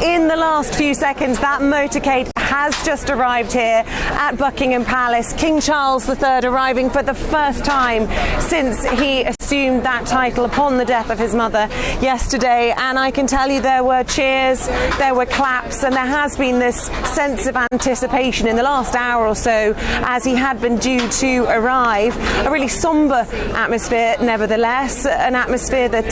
in the last few seconds, that motorcade has just arrived here at Buckingham Palace. King Charles III arriving for the first time since he assumed that title upon the death of his mother yesterday. And I can tell you there were cheers, there were claps, and there has been this sense of anticipation in the last hour or so as he had been due to arrive. A really sombre atmosphere, nevertheless, an atmosphere that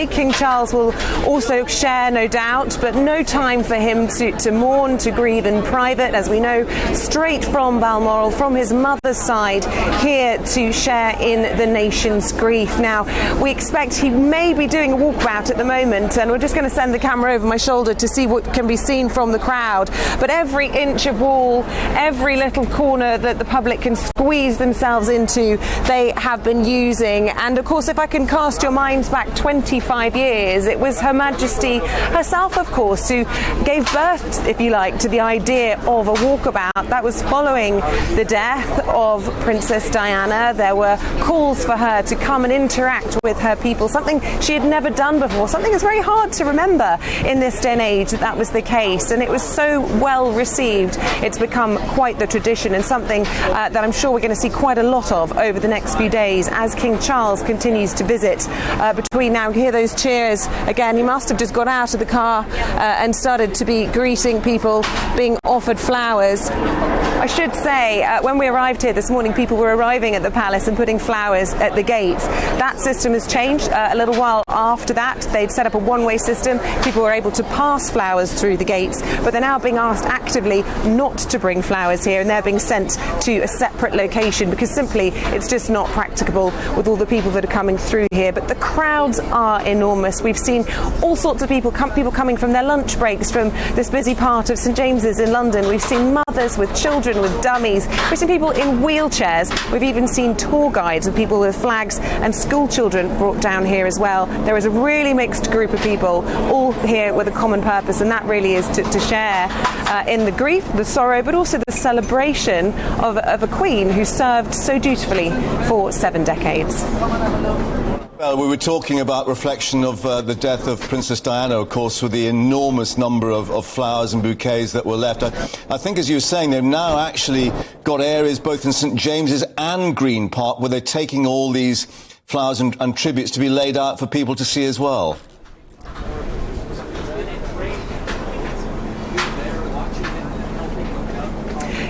King Charles will also share, no doubt, but no time for him to mourn, to grieve in private, as we know, straight from Balmoral, from his mother's side, here to share in the nation's grief. Now, we expect he may be doing a walkabout at the moment, and we're just going to send the camera over my shoulder to see what can be seen from the crowd. But every inch of wall, every little corner that the public can squeeze themselves into, they have been using. And of course, if I can cast your minds back 25 years, it was Her Majesty herself, of course, who gave birth, if you like, to the idea of a walkabout. That was following the death of Princess Diana. There were calls for her to come and interact with her people, something she had never done before, something that's very hard to remember in this day and age that was the case. And it was so well received. It's become quite the tradition, and something that I'm sure we're going to see quite a lot of over the next few days as King Charles continues to visit. Between now, hear those cheers again. He must have just got out of the car and started to be greeting people, being offered flowers. I should say, when we arrived here this morning, people were arriving at the palace and putting flowers at the gates. That system has changed a little while after that. They'd set up a one-way system. People were able to pass flowers through the gates, but they're now being asked actively not to bring flowers here, and they're being sent to a separate location because simply it's just not practicable with all the people that are coming through here. But the crowds are enormous. We've seen all sorts of people coming from their lunch breaks from this busy part of St James's in London. We've seen mothers with children, with dummies. We've seen people in wheelchairs. We've even seen tour guides with people with flags and school children brought down here as well. There is a really mixed group of people, all here with a common purpose, and that really is to share in the grief, the sorrow, but also the celebration of a queen who served so dutifully for 7 decades. Well, we were talking about reflection of the death of Princess Diana, of course, with the enormous number of flowers and bouquets that were left. I think, as you were saying, they've now actually got areas both in St James's and Green Park where they're taking all these flowers and tributes to be laid out for people to see as well.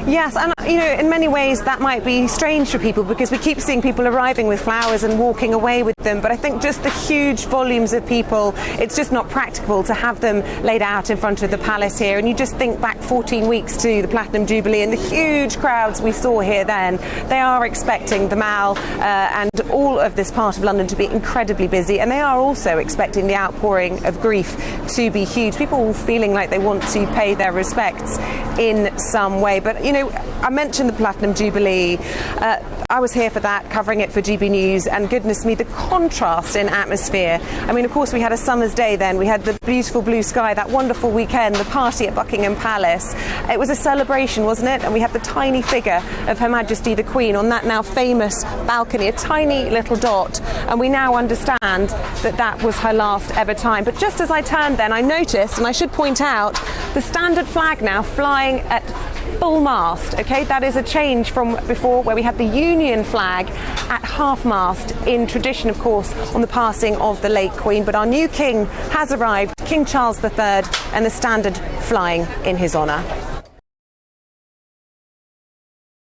Yes, and in many ways that might be strange for people because we keep seeing people arriving with flowers and walking away with them, but I think just the huge volumes of people, it's just not practical to have them laid out in front of the palace here. And you just think back 14 weeks to the Platinum Jubilee and the huge crowds we saw here then. They are expecting the Mall and all of this part of London to be incredibly busy, and they are also expecting the outpouring of grief to be huge. People feeling like they want to pay their respects in some way. But I mentioned the Platinum Jubilee. I was here for that, covering it for GBNews, and goodness me, the contrast in atmosphere. I mean, of course, we had a summer's day then. We had the beautiful blue sky, that wonderful weekend, the party at Buckingham Palace. It was a celebration, wasn't it? And we had the tiny figure of Her Majesty the Queen on that now famous balcony, a tiny little dot. And we now understand that that was her last ever time. But just as I turned then, I noticed, and I should point out, the standard flag now flying at full mast. Okay, that is a change from before where we had the Union flag at half mast, in tradition, of course, on the passing of the late Queen. But our new king has arrived, King Charles III, and the standard flying in his honour.